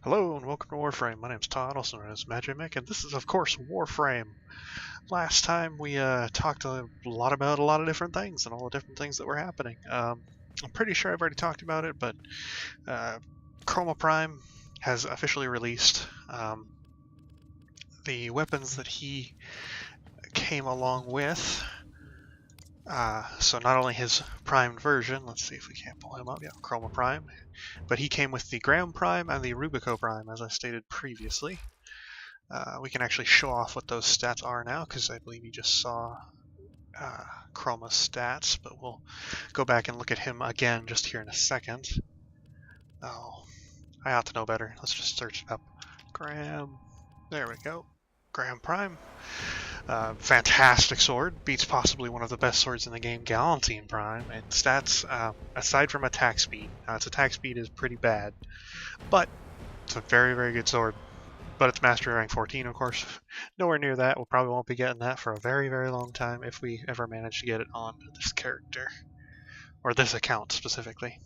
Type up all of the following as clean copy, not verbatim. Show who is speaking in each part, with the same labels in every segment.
Speaker 1: Hello and welcome to Warframe. My name's Todd, also known as Magimic, and this is of course Warframe. Last time we talked a lot about a lot of different things and all the different things that were happening. I'm pretty sure I've already talked about it, but Chroma Prime has officially released. The weapons that he came along with. So not only his primed version, let's see if we can't pull him up, yeah, Chroma Prime, but he came with the Graham Prime and the Rubico Prime, as I stated previously. We can actually show off what those stats are now, because I believe you just saw Chroma's stats, but we'll go back and look at him again just here in a second. Oh, I ought to know better. Let's just search it up. Graham, there we go. Graham Prime. Fantastic sword, beats possibly one of the best swords in the game, Galantine Prime, and stats, aside from attack speed. Its attack speed is pretty bad, but it's a very, very good sword. But it's Mastery Rank 14, of course. Nowhere near that. We probably won't be getting that for a very, very long time if we ever manage to get it on this character. Or this account, specifically.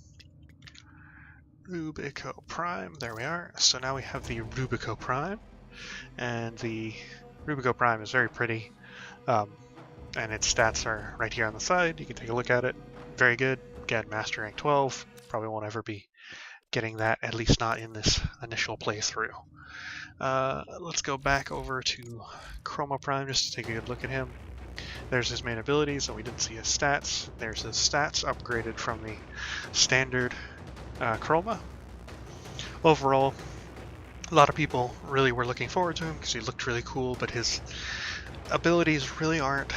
Speaker 1: Rubico Prime, there we are. So now we have the Rubico Prime, and the Rubico Prime is very pretty, and its stats are right here on the side. You can take a look at it. Very good. Again, Master Rank 12. Probably won't ever be getting that, at least not in this initial playthrough. Let's go back over to Chroma Prime just to take a good look at him. There's his main abilities, and we didn't see his stats. There's his stats upgraded from the standard Chroma. Overall, a lot of people really were looking forward to him because he looked really cool, but his abilities really aren't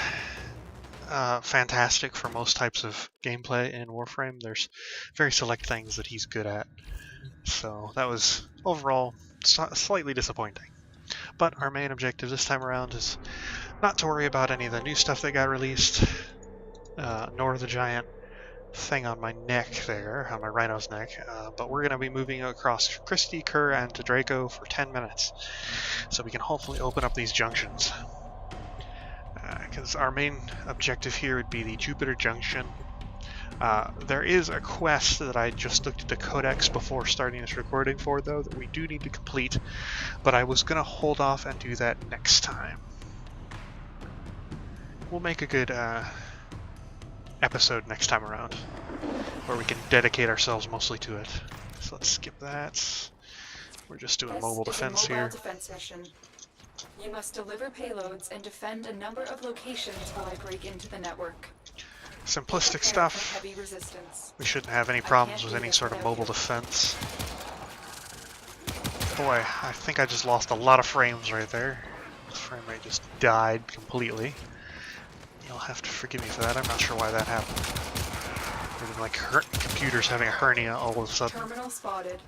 Speaker 1: fantastic for most types of gameplay in Warframe. There's very select things that he's good at. So that was overall slightly disappointing. But our main objective this time around is not to worry about any of the new stuff that got released, nor the giant thing on my neck there, on my rhino's neck, but we're going to be moving across Christie, Kerr, and to Draco for 10 minutes, so we can hopefully open up these junctions. Because our main objective here would be the Jupiter Junction. There is a quest that I just looked at the codex before starting this recording for, though, that we do need to complete, but I was going to hold off and do that next time. We'll make a good episode next time around, where we can dedicate ourselves mostly to it. So let's skip that. We're just doing mobile defense here.
Speaker 2: Defense mission. You must deliver payloads and defend a number of locations while I break into the network.
Speaker 1: Simplistic stuff.
Speaker 2: Heavy resistance.
Speaker 1: We shouldn't have any problems with any sort of mobile defense. Boy, I think I just lost a lot of frames right there. This frame rate just died completely. You'll have to forgive me for that. I'm not sure why that happened. Even like computers having a hernia all of a sudden.
Speaker 2: Terminal spotted.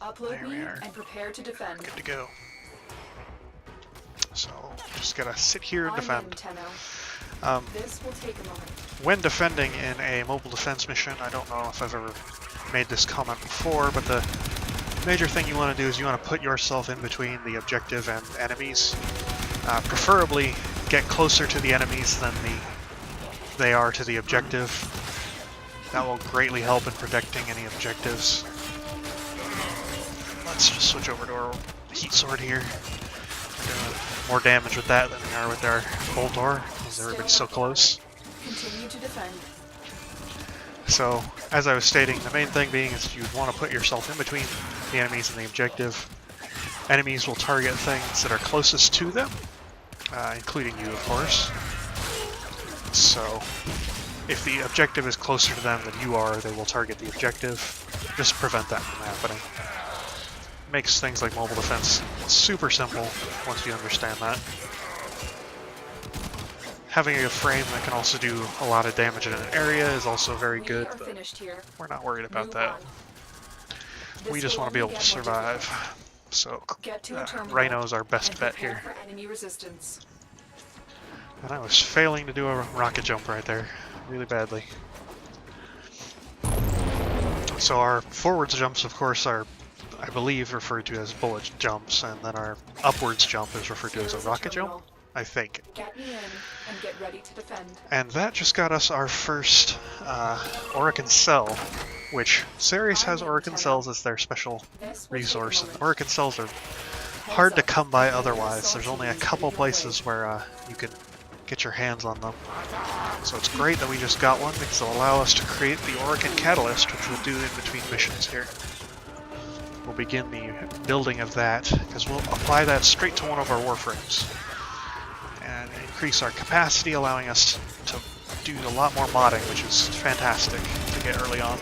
Speaker 2: Upload me and prepare to defend.
Speaker 1: Good to go. So just gotta sit here and defend.
Speaker 2: This will take a moment.
Speaker 1: When defending in a mobile defense mission, I don't know if I've ever made this comment before, but the major thing you want to do is you want to put yourself in between the objective and enemies. Preferably get closer to the enemies than they are to the objective. That will greatly help in protecting any objectives. Let's just switch over to our heat sword here. We're doing more damage with that than we are with our Boltor, because everybody's so close.
Speaker 2: Continue to defend.
Speaker 1: So, as I was stating, the main thing being is you'd want to put yourself in between the enemies and the objective. Enemies will target things that are closest to them, including you, of course. So, if the objective is closer to them than you are, they will target the objective. Just prevent that from happening. Makes things like mobile defense super simple once you understand that. Having a frame that can also do a lot of damage in an area is also very good, but we're not worried about that. We just want to be able to survive. So, Rhino's our best bet here. And I was failing to do a rocket jump right there, really badly. So our forwards jumps, of course, are, I believe, referred to as bullet jumps, and then our upwards jump is referred to as a rocket jump. I think.
Speaker 2: Get me in and get ready to defend.
Speaker 1: And that just got us our first Orokin Cell, which Ceres has Orokin Cells as their special resource, and Orokin Cells are hard to come by otherwise. There's only a couple places where you can get your hands on them. So it's great that we just got one, because it'll allow us to create the Orokin Catalyst, which we'll do in between missions here. We'll begin the building of that, because we'll apply that straight to one of our Warframes. And increase our capacity, allowing us to do a lot more modding, which is fantastic to get early on.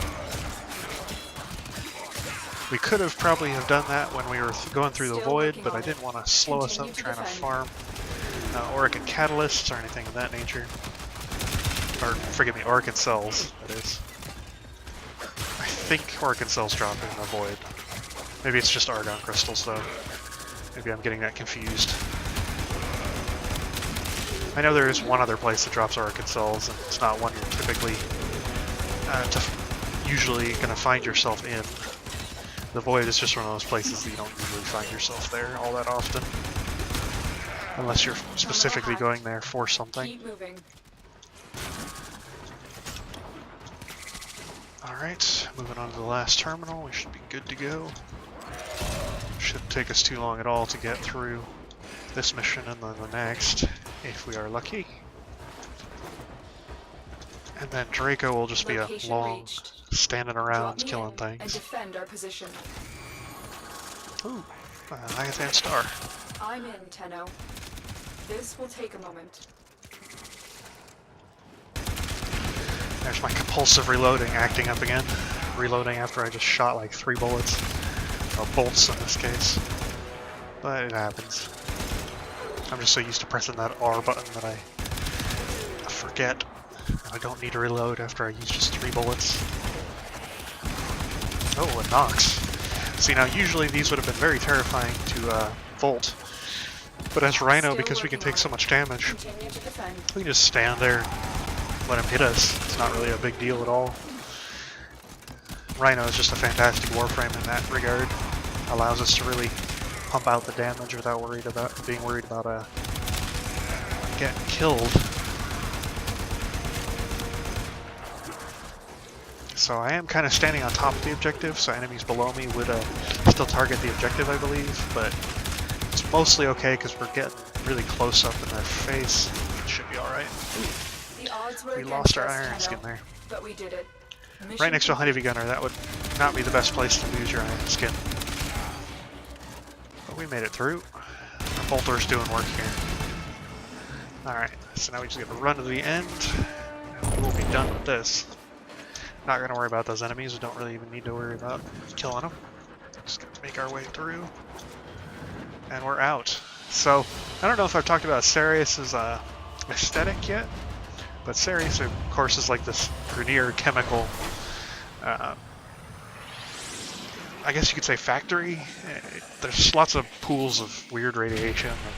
Speaker 1: We could have probably have done that when we were going through the Void, but I didn't want to slow us up trying to farm Orokin Catalysts or anything of that nature. Or, forgive me, Orokin Cells, that is. I think Orokin Cells drop in the Void. Maybe it's just Argon Crystals, though. Maybe I'm getting that confused. I know there is one other place that drops Orokin Cells, and it's not one you're typically usually going to find yourself in. The Void is just one of those places that you don't usually find yourself there all that often. Unless you're specifically going there for something.
Speaker 2: Keep moving.
Speaker 1: Alright, moving on to the last terminal. We should be good to go. Shouldn't take us too long at all to get through this mission and then the next, if we are lucky. And then Draco will just be a long standing around killing things.
Speaker 2: And defend our position.
Speaker 1: Ooh, Leviathan Star.
Speaker 2: I'm in, Tenno. This will take a moment.
Speaker 1: There's my compulsive reloading acting up again. Reloading after I just shot like 3 bullets. Or bolts in this case. But it happens. I'm just so used to pressing that R button that I forget. I don't need to reload after I use just 3 bullets. Oh, it knocks. See, now usually these would have been very terrifying to Volt. But as Rhino, because we can take so much damage, we can just stand there and let him hit us. It's not really a big deal at all. Rhino is just a fantastic Warframe in that regard. Allows us to really pump out the damage without being worried about getting killed. So I am kind of standing on top of the objective, so enemies below me would still target the objective, I believe, but it's mostly okay because we're getting really close up in their face. It should be alright. We lost our iron skin there.
Speaker 2: But we did it.
Speaker 1: Right next to a Honeybee Gunner, that would not be the best place to lose your iron skin. But we made it through. Our bolter's doing work here. Alright, so now we just gotta run to the end, and we'll be done with this. Not gonna worry about those enemies, we don't really even need to worry about killing them. Just gotta make our way through. And we're out. So, I don't know if I've talked about Ceres' aesthetic yet, but Ceres, of course, is like this Grenier chemical, I guess you could say factory. There's lots of pools of weird radiation and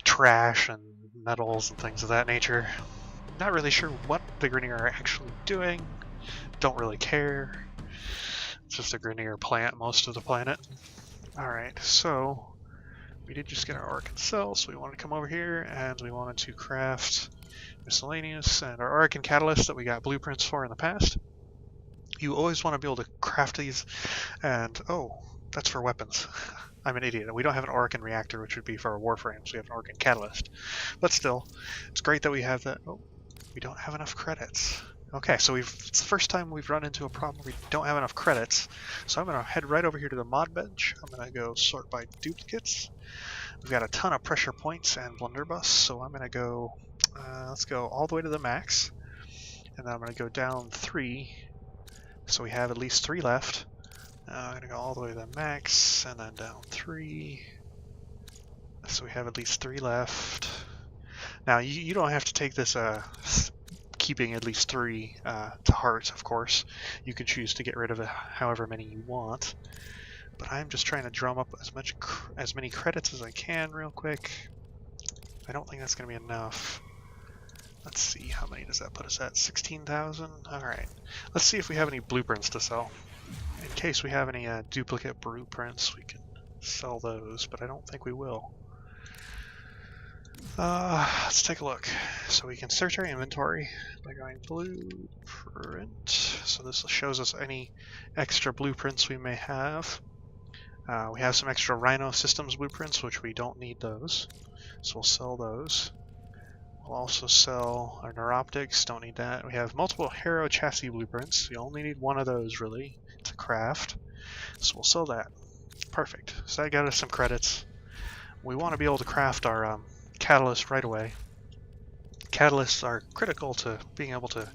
Speaker 1: trash and metals and things of that nature. Not really sure what the Grenier are actually doing. Don't really care. It's just a Grenier plant most of the planet. Alright, so we did just get our Orokin Cell, so we wanted to come over here and we wanted to craft miscellaneous and our Orokin Catalyst that we got blueprints for in the past. You always want to be able to craft these, and oh, that's for weapons. I'm an idiot. We don't have an Orokin Reactor, which would be for our Warframes. We have an Orokin Catalyst. But still, it's great that we have that. Oh, we don't have enough credits. Okay, so it's the first time we've run into a problem where we don't have enough credits. So I'm going to head right over here to the mod bench. I'm going to go sort by duplicates. We've got a ton of pressure points and blunderbuss, so I'm going to go, let's go all the way to the max. And then I'm going to go down 3, so we have at least 3 left. I'm going to go all the way to the max, and then down 3. So we have at least 3 left. Now, you don't have to take this keeping at least 3 to heart, of course. You can choose to get rid of however many you want. But I'm just trying to drum up as many credits as I can real quick. I don't think that's going to be enough. Let's see, how many does that put us at? 16,000? Alright. Let's see if we have any blueprints to sell. In case we have any duplicate blueprints, we can sell those, but I don't think we will. Let's take a look. So we can search our inventory by going blueprint. So this shows us any extra blueprints we may have. We have some extra Rhino Systems blueprints, which we don't need those. So we'll sell those. We'll also sell our Neuroptics, don't need that. We have multiple Hero Chassis blueprints. You only need one of those, really, to craft. So we'll sell that. Perfect. So that got us some credits. We want to be able to craft our catalyst right away. Catalysts are critical to being able to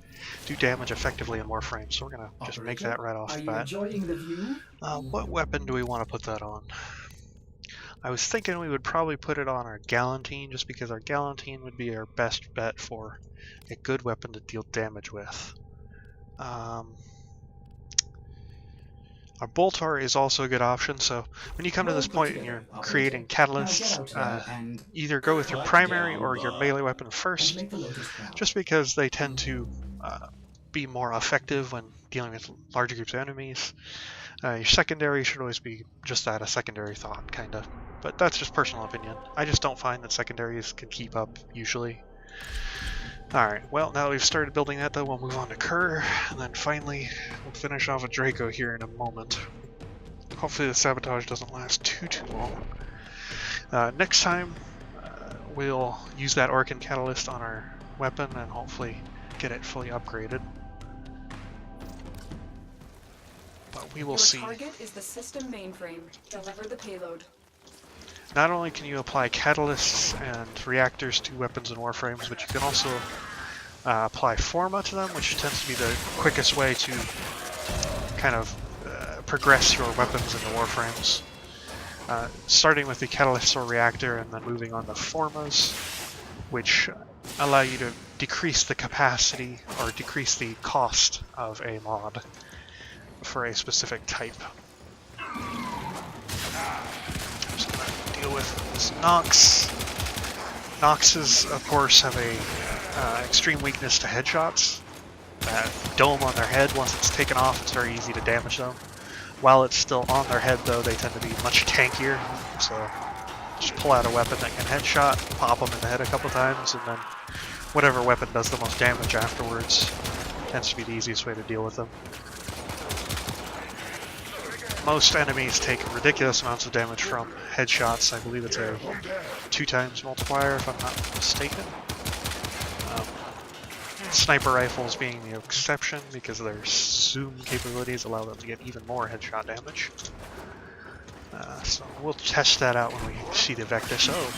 Speaker 1: do damage effectively in Warframe, so we're going to just make that right off the bat.
Speaker 3: Enjoying the view?
Speaker 1: What weapon do we want to put that on? I was thinking we would probably put it on our Galantine, just because our Galantine would be our best bet for a good weapon to deal damage with. Our Boltar is also a good option, so when you come to this point and you're creating catalysts, either go with your primary or your melee weapon first, just because they tend to be more effective when dealing with larger groups of enemies. Your secondary should always be just that, a secondary thought, kind of. But that's just personal opinion. I just don't find that secondaries can keep up, usually. Alright, well, now that we've started building that, though, we'll move on to Kerr, and then finally, we'll finish off with Draco here in a moment. Hopefully the sabotage doesn't last too long. Next time, we'll use that Orkin Catalyst on our weapon, and hopefully get it fully upgraded. But we will see.
Speaker 2: Your target is the system mainframe. Deliver the payload.
Speaker 1: Not only can you apply catalysts and reactors to weapons and warframes, but you can also apply forma to them, which tends to be the quickest way to kind of progress your weapons into warframes. Starting with the catalyst or reactor and then moving on to formas, which allow you to decrease the capacity or decrease the cost of a mod for a specific type. Deal with this Nox. Noxes, of course, have a extreme weakness to headshots. That dome on their head, once it's taken off, it's very easy to damage them. While it's still on their head, though, they tend to be much tankier. So just pull out a weapon that can headshot, pop them in the head a couple times, and then whatever weapon does the most damage afterwards tends to be the easiest way to deal with them. Most enemies take ridiculous amounts of damage from headshots. I believe it's a 2x multiplier, if I'm not mistaken. Sniper rifles being the exception, because their zoom capabilities allow them to get even more headshot damage. So we'll test that out when we see the Vectus. Oh,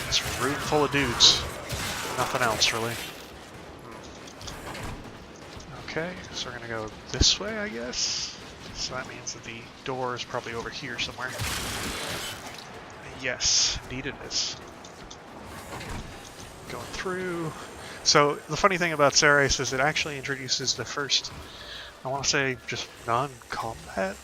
Speaker 1: it's a room full of dudes. Nothing else, really. Okay, so we're gonna go this way, I guess. So that means that the door is probably over here somewhere. Yes, indeed it is. Going through. So the funny thing about Ceres is it actually introduces the first, I want to say, just non-combat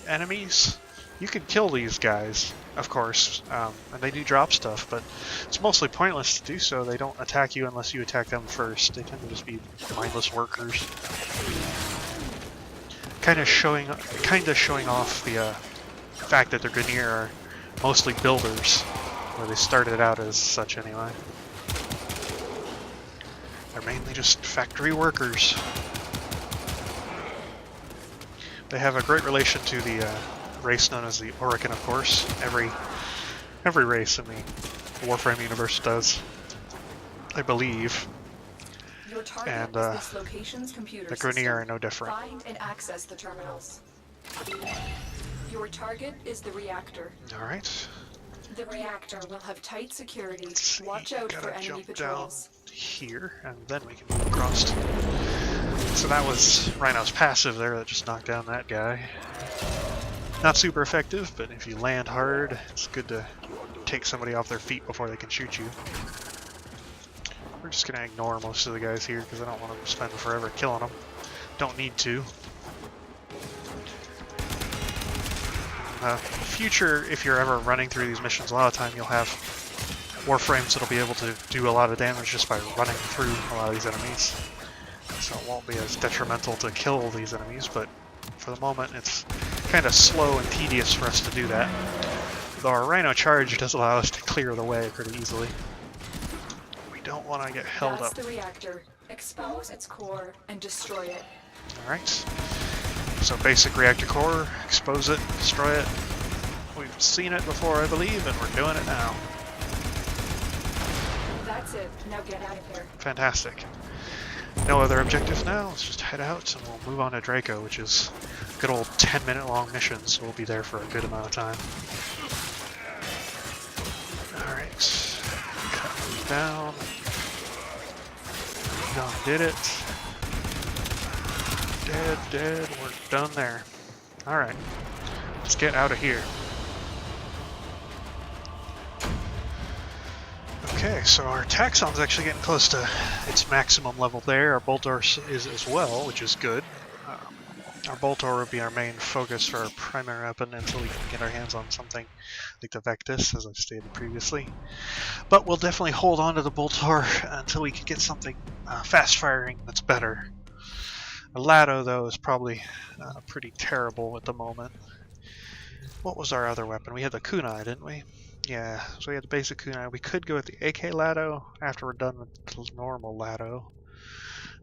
Speaker 1: enemies. You can kill these guys, of course, and they do drop stuff, but it's mostly pointless to do so. They don't attack you unless you attack them first. They tend to just be mindless workers. Kind of showing off the fact that the Grineer are mostly builders, or they started out as such anyway. They're mainly just factory workers. They have a great relation to the race known as the Orkin, of course. Every race in the Warframe universe does, I believe.
Speaker 2: Your target
Speaker 1: And
Speaker 2: is this location's computer
Speaker 1: the Grineer are
Speaker 2: system.
Speaker 1: no different.
Speaker 2: Find and access the terminals. Your target is the reactor.
Speaker 1: Alright.
Speaker 2: The reactor will have tight security.
Speaker 1: Let's see.
Speaker 2: Watch out
Speaker 1: Gotta
Speaker 2: for enemy
Speaker 1: jump
Speaker 2: patrols.
Speaker 1: down here, and then we can move across. So that was Rhino's passive there that just knocked down that guy. Not super effective, but if you land hard, it's good to take somebody off their feet before they can shoot you. We're just going to ignore most of the guys here because I don't want to spend forever killing them. Don't need to. Future, if you're ever running through these missions, a lot of time you'll have Warframes that'll be able to do a lot of damage just by running through a lot of these enemies. So it won't be as detrimental to kill these enemies, but for the moment it's kind of slow and tedious for us to do that. Though our Rhino charge does allow us to clear the way pretty easily. We don't want to get held
Speaker 2: That's
Speaker 1: up.
Speaker 2: the reactor. Expose its core and destroy it.
Speaker 1: Alright. So basic reactor core, expose it, destroy it. We've seen it before, I believe, and we're doing it now.
Speaker 2: That's it. Now get out of here.
Speaker 1: Fantastic. No other objectives now. Let's just head out and we'll move on to Draco, which is a good old 10-minute long mission, so we'll be there for a good amount of time. Alright. Cut these down. Done did it. Dead. We're done there. Alright. Let's get out of here. Okay, so our Taxon's actually getting close to its maximum level there. Our Boltor is as well, which is good. Our Boltor will be our main focus for our primary weapon until we can get our hands on something like the Vectis, as I've stated previously. But we'll definitely hold on to the Boltor until we can get something fast-firing that's better. The Lado, though, is probably pretty terrible at the moment. What was our other weapon? We had the Kunai, didn't we? Yeah, so we had the basic Kunai. We could go with the AK Lado after we're done with the normal Lado.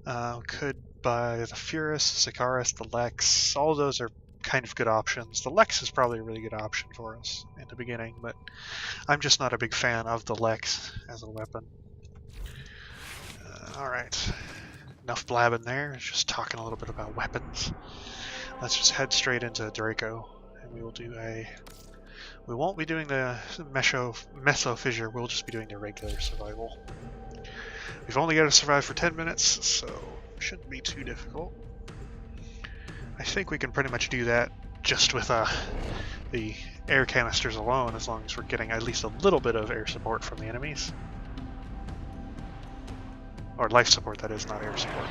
Speaker 1: We could buy the Furus, the Sikaris, the Lex. All of those are kind of good options. The Lex is probably a really good option for us in the beginning, but I'm just not a big fan of the Lex as a weapon. Alright, enough blabbing there. Just talking a little bit about weapons. Let's just head straight into Draco, and we will do a... We won't be doing the Meso Fissure, we'll just be doing the regular survival. We've only got to survive for 10 minutes, so it shouldn't be too difficult. I think we can pretty much do that just with the air canisters alone, as long as we're getting at least a little bit of air support from the enemies. Or life support, that is, not air support.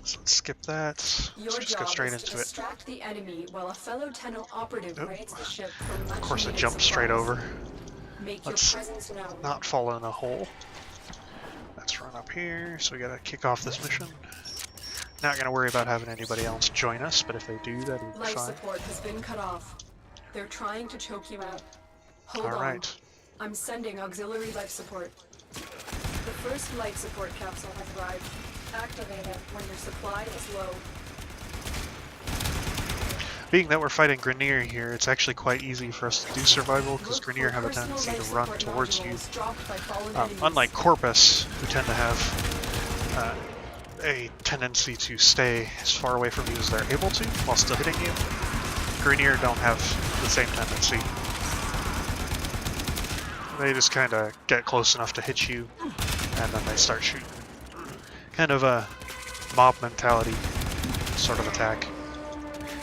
Speaker 1: So let's skip that. Let's just go straight into it.
Speaker 2: Distract the enemy while a fellow Tenno operative raids the ship for much
Speaker 1: Of course, it
Speaker 2: needed
Speaker 1: jumped straight
Speaker 2: supplies.
Speaker 1: over.
Speaker 2: Make
Speaker 1: Let's
Speaker 2: your presence known.
Speaker 1: not fall in a hole. Let's run up here. So we gotta kick off this mission. Not gonna worry about having anybody else join us, but if they do, that'll be
Speaker 2: Life
Speaker 1: fine.
Speaker 2: support has been cut off. They're trying to choke you out. Hold on.
Speaker 1: Alright.
Speaker 2: I'm sending auxiliary life support. The first life support capsule has arrived. Activate it when your supply is low.
Speaker 1: Being that we're fighting Grineer here, it's actually quite easy for us to do survival, because
Speaker 2: Look for
Speaker 1: Grineer have a
Speaker 2: personal
Speaker 1: tendency
Speaker 2: life
Speaker 1: to run
Speaker 2: support
Speaker 1: towards you.
Speaker 2: nodules dropped by fallen enemies.
Speaker 1: Unlike Corpus, who tend to have a tendency to stay as far away from you as they're able to, while still hitting you, Grineer don't have the same tendency. They just kind of get close enough to hit you, and then they start shooting. Kind of a mob mentality sort of attack.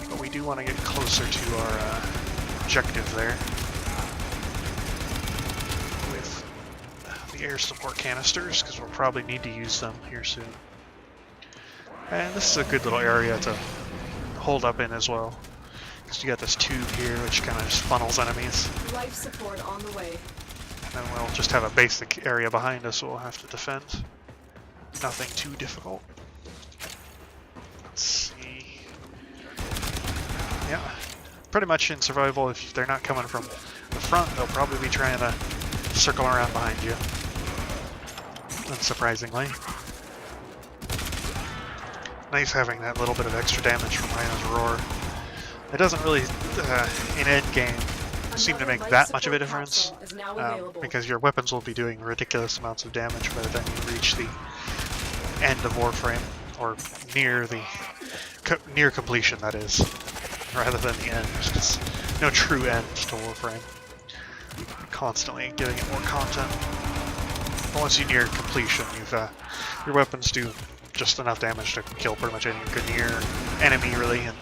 Speaker 1: But we do want to get closer to our objective there with the air support canisters, because we'll probably need to use them here soon. And this is a good little area to hold up in as well, because you got this tube here which kind of just funnels enemies.
Speaker 2: Life support on the way.
Speaker 1: And then we'll just have a basic area behind us we'll have to defend. Nothing too difficult. Let's see. Yeah, pretty much in survival, if they're not coming from the front, they'll probably be trying to circle around behind you. Unsurprisingly. Nice having that little bit of extra damage from Rhino's Roar. It doesn't really, in endgame, seem to make that much of a difference, because your weapons will be doing ridiculous amounts of damage by the time you reach the end of Warframe, or near completion, that is, rather than the end. There's no true end to Warframe. You're constantly giving it more content. But once you near completion, your weapons do just enough damage to kill pretty much any Grineer enemy, really, in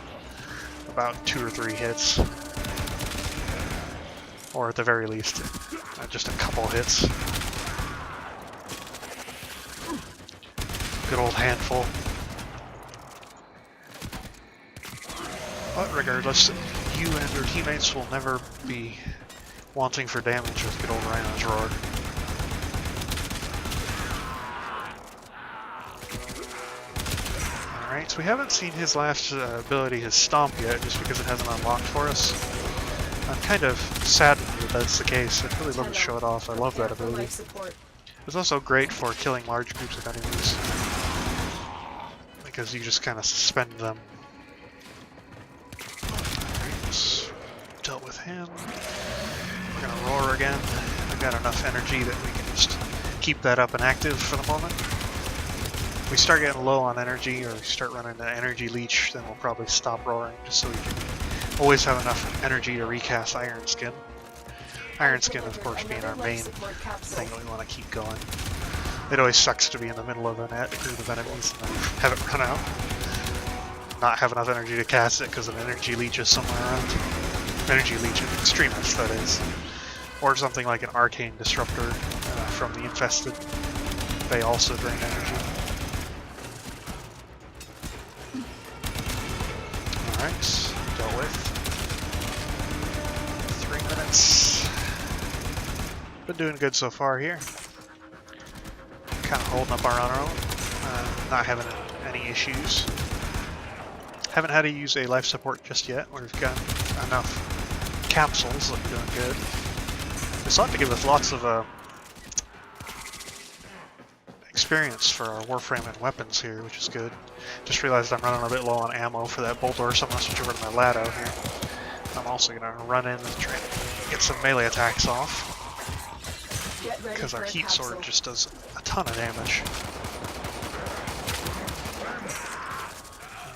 Speaker 1: about 2 or 3 hits. Or at the very least, just a couple hits. Good old handful. But regardless, you and your teammates will never be wanting for damage with good old Rhino's Roar. Alright, so we haven't seen his last ability, his Stomp, yet, just because it hasn't unlocked for us. I'm kind of saddened that that's the case. I'd really love to show it off. I love that
Speaker 2: Prepare for
Speaker 1: ability.
Speaker 2: life support.
Speaker 1: It's also great for killing large groups of enemies, because you just kind of suspend them. Alright, dealt with him. We're gonna roar again. We've got enough energy that we can just keep that up and active for the moment. If we start getting low on energy, or we start running into energy leech, then we'll probably stop roaring, just so we can always have enough energy to recast Iron Skin. Iron Skin, of course, being our main thing that we want to keep going. It always sucks to be in the middle of a group of enemies and then have it run out. Not have enough energy to cast it because an energy leech is somewhere around. Energy leech, an extremist, that is. Or something like an arcane disruptor from the infested. They also drain energy. Alright, dealt with. 3 minutes. Been doing good so far here. Kind of holding up our own, not having any issues. Haven't had to use a life support just yet. We've got enough capsules that are doing good. It's ought to give us lots of experience for our Warframe and weapons here, which is good. Just realized I'm running a bit low on ammo for that bolt door, so I'm going to switch over to my Lado here. I'm also going to run in and try and get some melee attacks off, because our heat sword just does a ton of damage.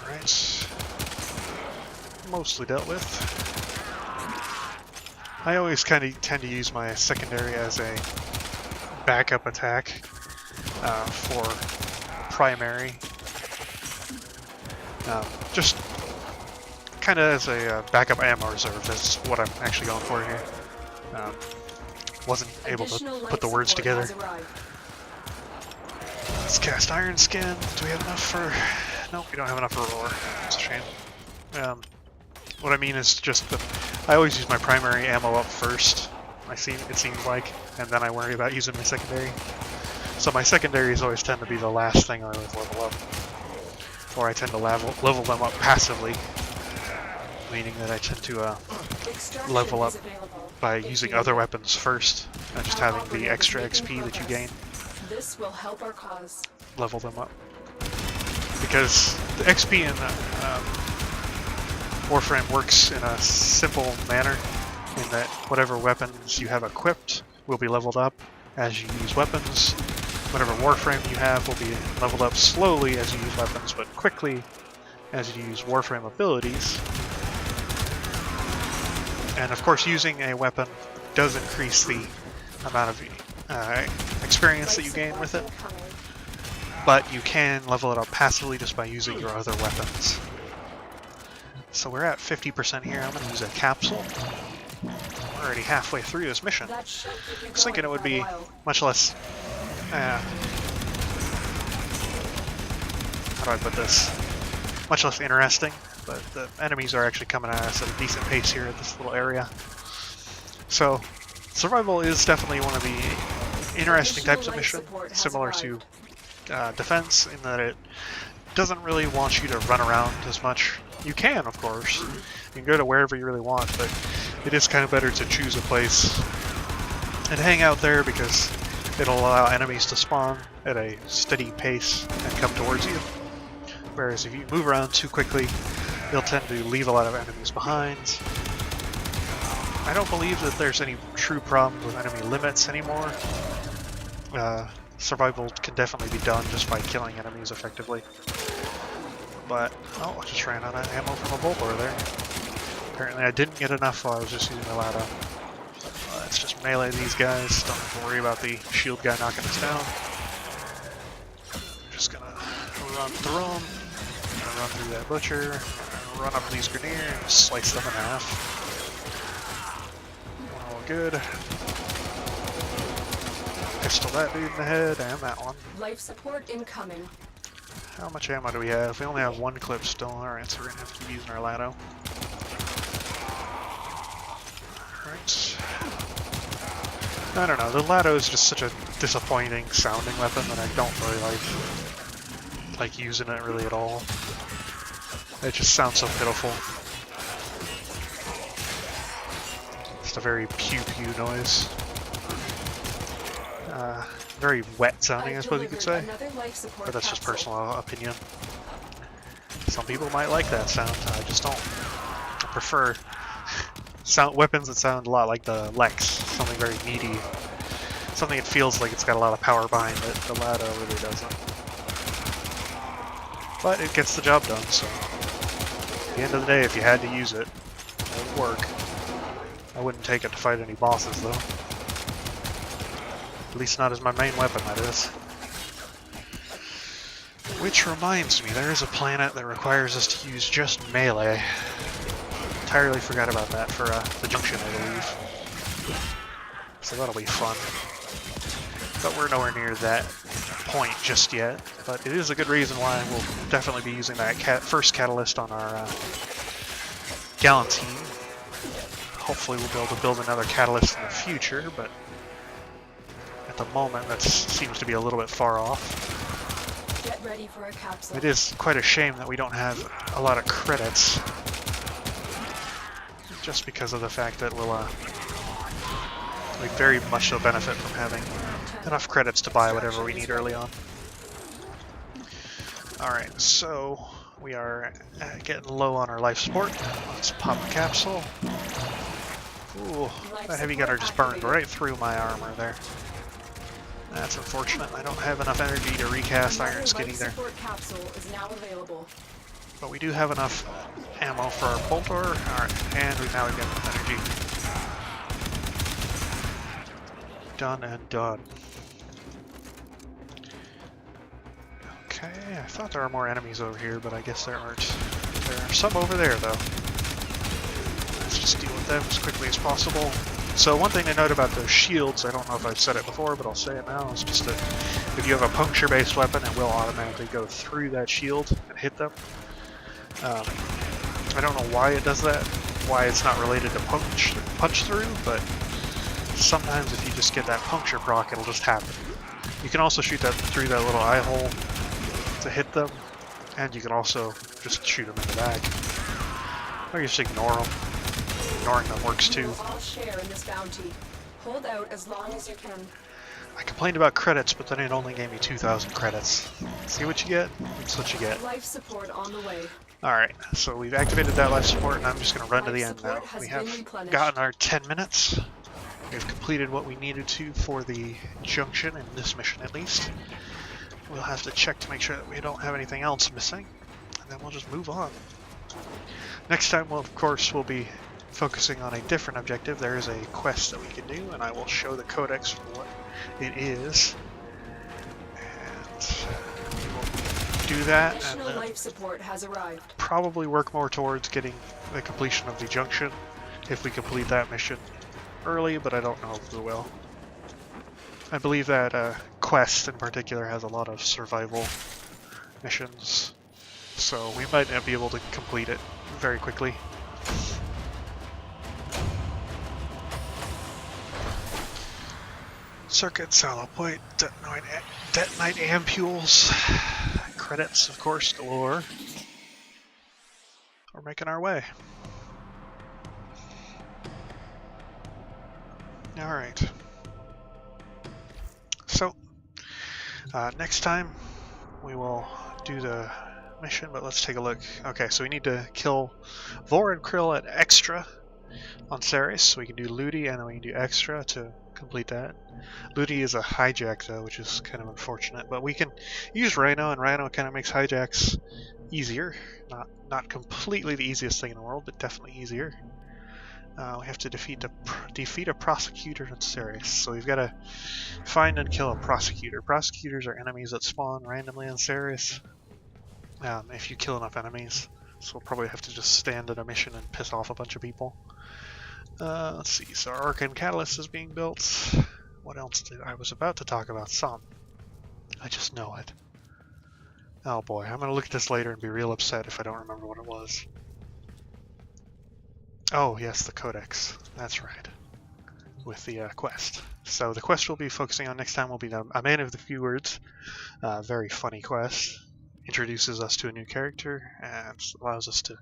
Speaker 1: Alright. Mostly dealt with. I always kind of tend to use my secondary as a backup attack for primary. Just kind of as a backup ammo reserve. That's what I'm actually going for here. Wasn't able to put the words together. Let's cast Iron Skin. Do we have enough for... Nope, we don't have enough for Roar. It's a shame. What I mean is just that I always use my primary ammo up first, it seems like, and then I worry about using my secondary. So my secondaries always tend to be the last thing I always level up. Or I tend to level them up passively, meaning that I tend to level up by using other weapons first, and just having the extra XP that you gain.
Speaker 2: This will help our cause.
Speaker 1: Level them up. Because the XP in Warframe works in a simple manner, in that whatever weapons you have equipped will be leveled up as you use weapons. Whatever Warframe you have will be leveled up slowly as you use weapons, but quickly as you use Warframe abilities. And of course, using a weapon does increase the amount of experience that you gain with it, but you can level it up passively just by using your other weapons. So we're at 50% here. I'm going to use a capsule. We're already halfway through this mission. I was thinking it would be much less... how do I put this? Much less interesting, but the enemies are actually coming at us at a decent pace here at this little area. So, survival is definitely one of the interesting types of mission, similar to defense, in that it doesn't really want you to run around as much. You can, of course. You can go to wherever you really want, but it is kind of better to choose a place and hang out there, because it'll allow enemies to spawn at a steady pace and come towards you. Whereas if you move around too quickly, you'll tend to leave a lot of enemies behind. I don't believe that there's any true problems with enemy limits anymore. Survival can definitely be done just by killing enemies effectively. But, oh, I just ran out of ammo from a bolt door there. Apparently I didn't get enough while I was just using my Lado. Let's just melee these guys, don't have to worry about the shield guy knocking us down. I'm just gonna run through them, gonna run through that butcher, run up these grenadiers, and slice them in half. All good. Pistol that dude in the head, and that one.
Speaker 2: Life support incoming.
Speaker 1: How much ammo do we have? We only have one clip still. Alright, so we're gonna have to keep using our Lado. Alright. I don't know, the Lado is just such a disappointing sounding weapon that I don't really like using it really at all. It just sounds so pitiful. Just a very pew-pew noise. Very wet sounding, I suppose you could say. But that's just personal opinion. Some people might like that sound. I just don't. I prefer weapons that sound a lot like the Lex. Something very meaty. Something that feels like it's got a lot of power behind it. The Lado really doesn't. But it gets the job done, so at the end of the day, if you had to use it, it would work. I wouldn't take it to fight any bosses, though. At least not as my main weapon, that is. Which reminds me, there is a planet that requires us to use just melee. Entirely forgot about that for the junction, I believe. So that'll be fun. But we're nowhere near that point just yet. But it is a good reason why we'll definitely be using that first catalyst on our Galantine. Hopefully we'll be able to build another catalyst in the future, but at the moment that seems to be a little bit far off.
Speaker 2: Get ready for a capsule.
Speaker 1: It is quite a shame that we don't have a lot of credits, just because of the fact that we'll we very much so benefit from having enough credits to buy whatever we need early on. Alright, so we are getting low on our life support. Let's pop a capsule. Ooh, that heavy gunner just burned right through my armor there. That's unfortunate. I don't have enough energy to recast Iron Skin either. But we do have enough ammo for our bolter. Alright, and we now get enough energy. Done and done. Okay, I thought there were more enemies over here, but I guess there aren't. There are some over there, though. Let's just deal with them as quickly as possible. So one thing to note about those shields, I don't know if I've said it before, but I'll say it now, is just that if you have a puncture-based weapon, it will automatically go through that shield and hit them. I don't know why it does that, why it's not related to punch through, but sometimes if you just get that puncture proc, it'll just happen. You can also shoot that through that little eye hole to hit them, and you can also just shoot them in the back. Or you just ignore them. Ignoring them works too.
Speaker 2: All share in this bounty. Hold out as long as you can.
Speaker 1: I complained about credits, but then it only gave me 2,000 credits. See what you get? That's what you get.
Speaker 2: Life support on the way.
Speaker 1: Alright, so we've activated that life support, and I'm just going to run to the end now. We have gotten our 10 minutes. We've completed what we needed to for the junction, in this mission at least. We'll have to check to make sure that we don't have anything else missing, and then we'll just move on. Next time, we'll, of course, we'll be focusing on a different objective. There is a quest that we can do, and I will show the codex for what it is. And we will do that, and then
Speaker 2: life support has arrived.
Speaker 1: Probably work more towards getting the completion of the junction if we complete that mission early, but I don't know if we will. I believe that quest in particular has a lot of survival missions, so we might not be able to complete it very quickly. Circuit, solid plate, detonite ampules, credits, of course, galore. We're making our way. Alright. So, next time we will do the mission, but let's take a look. Okay, so we need to kill Vor and Krill at Extra on Ceres, so we can do Ludi and then we can do Extra to complete that. Ludi is a hijack though, which is kind of unfortunate, but we can use Rhino, and Rhino kind of makes hijacks easier. Not completely the easiest thing in the world, but definitely easier. We have to defeat a prosecutor in Ceres, so we've got to find and kill a prosecutor. Prosecutors are enemies that spawn randomly in Ceres if you kill enough enemies, so we'll probably have to just stand at a mission and piss off a bunch of people. Let's see, so our Arcane Catalyst is being built. What else did I was about to talk about some. I just know it. Oh boy, I'm going to look at this later and be real upset if I don't remember what it was. Oh yes, the Codex. That's right. With the quest. So the quest we'll be focusing on next time will be A Man of the Few Words. Very funny quest. introduces us to a new character and allows us to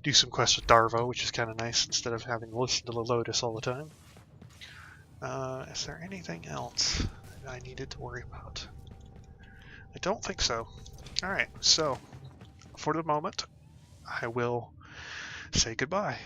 Speaker 1: do some quests with Darvo, which is kind of nice instead of having to listen to the Lotus all the time. Is there anything else that I needed to worry about? I don't think so. Alright, so for the moment, I will say goodbye.